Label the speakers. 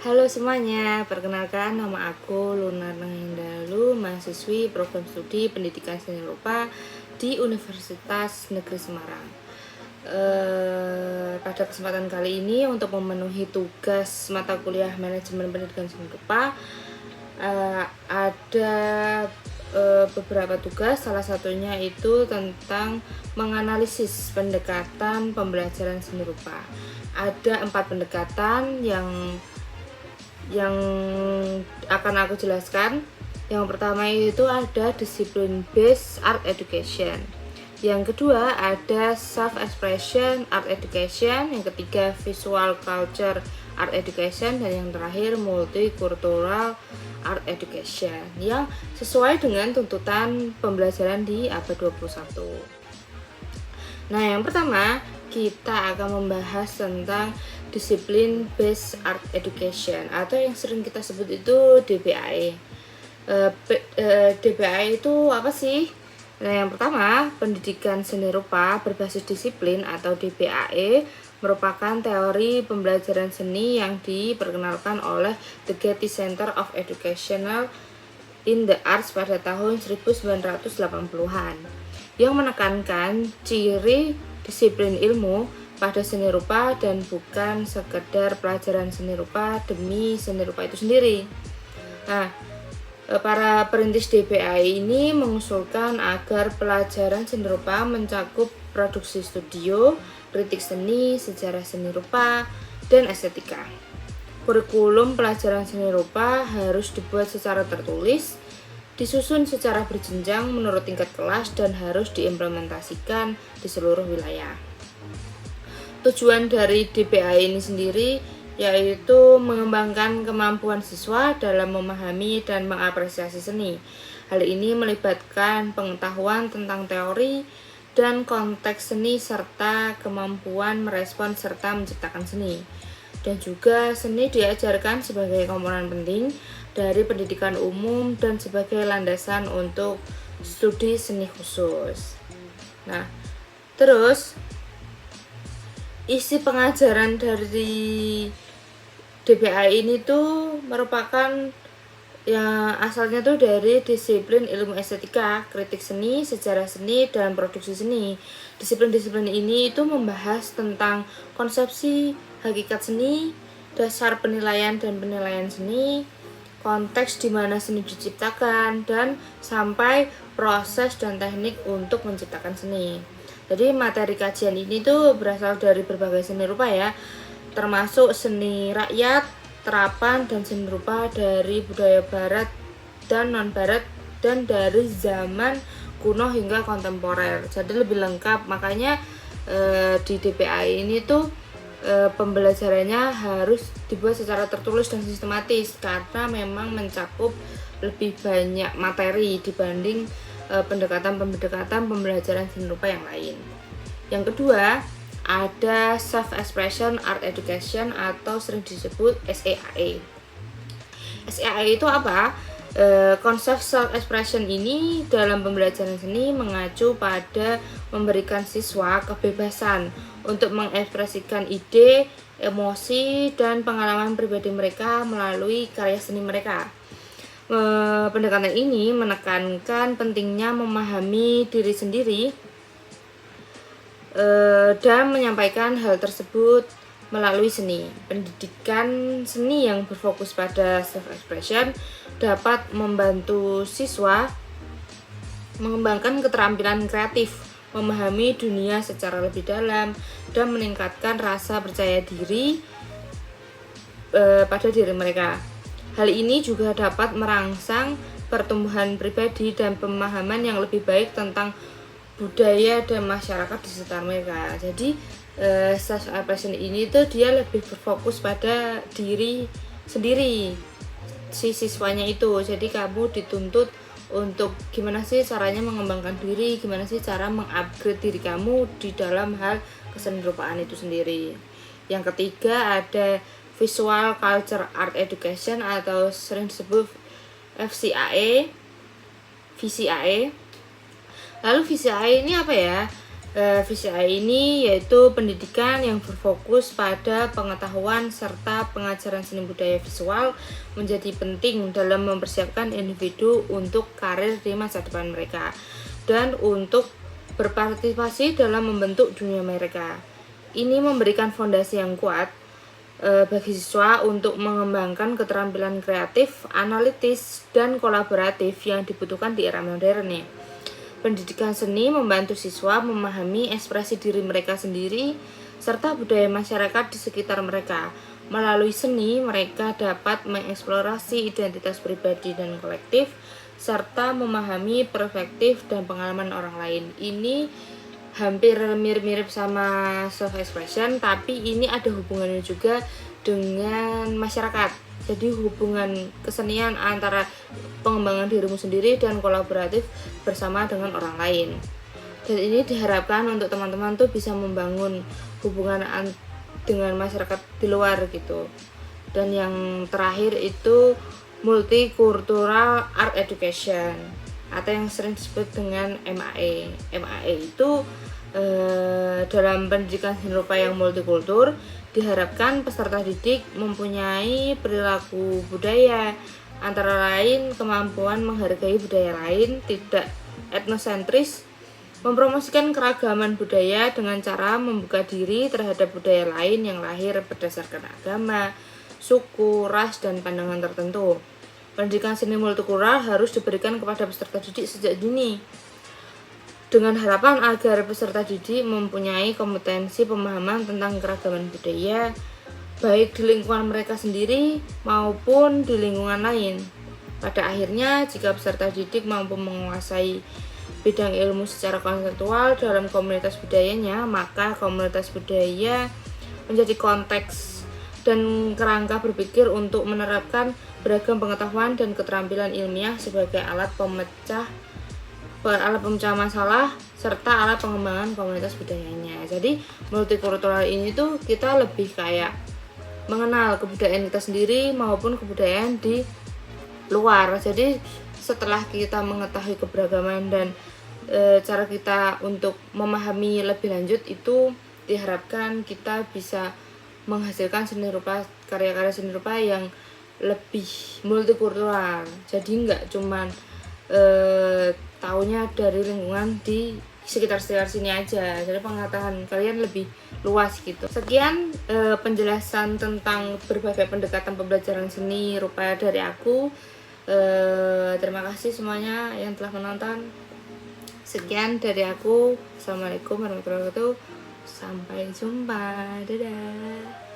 Speaker 1: Halo semuanya, perkenalkan nama aku Luna Nanghindalu, mahasiswi program studi pendidikan seni rupa di Universitas Negeri Semarang. Pada kesempatan kali ini untuk memenuhi tugas mata kuliah manajemen pendidikan seni rupa, ada beberapa tugas, salah satunya itu tentang menganalisis pendekatan pembelajaran seni rupa. Ada 4 pendekatan yang akan aku jelaskan. Yang pertama itu ada disiplin based art education. Yang kedua ada self expression art education. Yang ketiga visual culture art education. Dan yang terakhir multicultural art education yang sesuai dengan tuntutan pembelajaran di abad 21. Nah, yang pertama kita akan membahas tentang disiplin based art education atau yang sering kita sebut itu DBAE. DBAE itu apa sih? Nah, yang pertama, pendidikan seni rupa berbasis disiplin atau DBAE merupakan teori pembelajaran seni yang diperkenalkan oleh The Getty Center of Educational in the Arts pada tahun 1980-an yang menekankan ciri disiplin ilmu pada seni rupa dan bukan sekedar pelajaran seni rupa demi seni rupa itu sendiri. Nah, para perintis DBAE ini mengusulkan agar pelajaran seni rupa mencakup produksi studio, kritik seni, sejarah seni rupa, dan estetika. Kurikulum pelajaran seni rupa harus dibuat secara tertulis, disusun secara berjenjang menurut tingkat kelas, dan harus diimplementasikan di seluruh wilayah. Tujuan dari DBAE ini sendiri yaitu mengembangkan kemampuan siswa dalam memahami dan mengapresiasi seni. Hal ini melibatkan pengetahuan tentang teori dan konteks seni serta kemampuan merespon serta menciptakan seni. Dan juga seni diajarkan sebagai komponen penting dari pendidikan umum dan sebagai landasan untuk studi seni khusus. Nah, terus isi pengajaran dari DBAE ini tuh merupakan yang asalnya tuh dari disiplin ilmu estetika, kritik seni, sejarah seni, dan produksi seni. Disiplin-disiplin ini itu membahas tentang konsepsi hakikat seni, dasar penilaian dan penilaian seni, konteks di mana seni diciptakan, dan sampai proses dan teknik untuk menciptakan seni. Jadi materi kajian ini tuh berasal dari berbagai seni rupa ya, termasuk seni rakyat, terapan, dan seni rupa dari budaya barat dan non-barat dan dari zaman kuno hingga kontemporer. Jadi lebih lengkap, makanya di DBAE ini tuh pembelajarannya harus dibuat secara tertulis dan sistematis karena memang mencakup lebih banyak materi dibanding pendekatan-pendekatan pembelajaran seni rupa yang lain. Yang kedua, ada self expression art education atau sering disebut SEAE. SEAE itu apa? Konsep self expression ini dalam pembelajaran seni mengacu pada memberikan siswa kebebasan untuk mengekspresikan ide, emosi, dan pengalaman pribadi mereka melalui karya seni mereka. Pendekatan ini menekankan pentingnya memahami diri sendiri dan menyampaikan hal tersebut melalui seni. Pendidikan seni yang berfokus pada self-expression dapat membantu siswa mengembangkan keterampilan kreatif, memahami dunia secara lebih dalam, dan meningkatkan rasa percaya diri pada diri mereka. Hal ini juga dapat merangsang pertumbuhan pribadi dan pemahaman yang lebih baik tentang budaya dan masyarakat di sekitar mereka. Jadi self-expression ini tuh dia lebih berfokus pada diri sendiri si siswanya itu. Jadi kamu dituntut untuk gimana sih caranya mengembangkan diri, gimana sih cara mengupgrade diri kamu di dalam hal kesenirupaan itu sendiri. Yang ketiga ada visual culture art education atau sering disebut VCAE. Lalu VCAE ini apa ya? VCI ini yaitu pendidikan yang berfokus pada pengetahuan serta pengajaran seni budaya visual menjadi penting dalam mempersiapkan individu untuk karir di masa depan mereka dan untuk berpartisipasi dalam membentuk dunia mereka. Ini memberikan fondasi yang kuat bagi siswa untuk mengembangkan keterampilan kreatif, analitis, dan kolaboratif yang dibutuhkan di era modern nih. Pendidikan seni membantu siswa memahami ekspresi diri mereka sendiri serta budaya masyarakat di sekitar mereka. Melalui seni, mereka dapat mengeksplorasi identitas pribadi dan kolektif serta memahami perspektif dan pengalaman orang lain. Ini hampir mirip-mirip sama self expression, tapi ini ada hubungannya juga dengan masyarakat. Jadi hubungan kesenian antara pengembangan dirimu sendiri dan kolaboratif bersama dengan orang lain. Dan ini diharapkan untuk teman-teman tuh bisa membangun hubungan dengan masyarakat di luar gitu. Dan yang terakhir itu multicultural art education atau yang sering disebut dengan MAE. MAE itu dalam pendidikan seni rupa yang multikultur diharapkan peserta didik mempunyai perilaku budaya, antara lain kemampuan menghargai budaya lain, tidak etnosentris, mempromosikan keragaman budaya dengan cara membuka diri terhadap budaya lain yang lahir berdasarkan agama, suku, ras, dan pandangan tertentu. Pendidikan seni multikultural harus diberikan kepada peserta didik sejak dini, dengan harapan agar peserta didik mempunyai kompetensi pemahaman tentang keragaman budaya, baik di lingkungan mereka sendiri maupun di lingkungan lain. Pada akhirnya, jika peserta didik mampu menguasai bidang ilmu secara konseptual dalam komunitas budayanya, maka komunitas budaya menjadi konteks dan kerangka berpikir untuk menerapkan beragam pengetahuan dan keterampilan ilmiah sebagai alat pemecah masalah serta alat pengembangan komunitas budayanya. Jadi multikultural ini tuh kita lebih kayak mengenal kebudayaan kita sendiri maupun kebudayaan di luar. Jadi setelah kita mengetahui keberagaman dan cara kita untuk memahami lebih lanjut, itu diharapkan kita bisa menghasilkan seni rupa, karya-karya seni rupa yang lebih multikultural. Jadi nggak cuman taunya dari lingkungan di sekitar sini aja, jadi pengetahuan kalian lebih luas gitu. Sekian penjelasan tentang berbagai pendekatan pembelajaran seni rupa dari aku. Terima kasih semuanya yang telah menonton. Sekian dari aku. Assalamualaikum warahmatullahi wabarakatuh. Sampai jumpa. Dadah.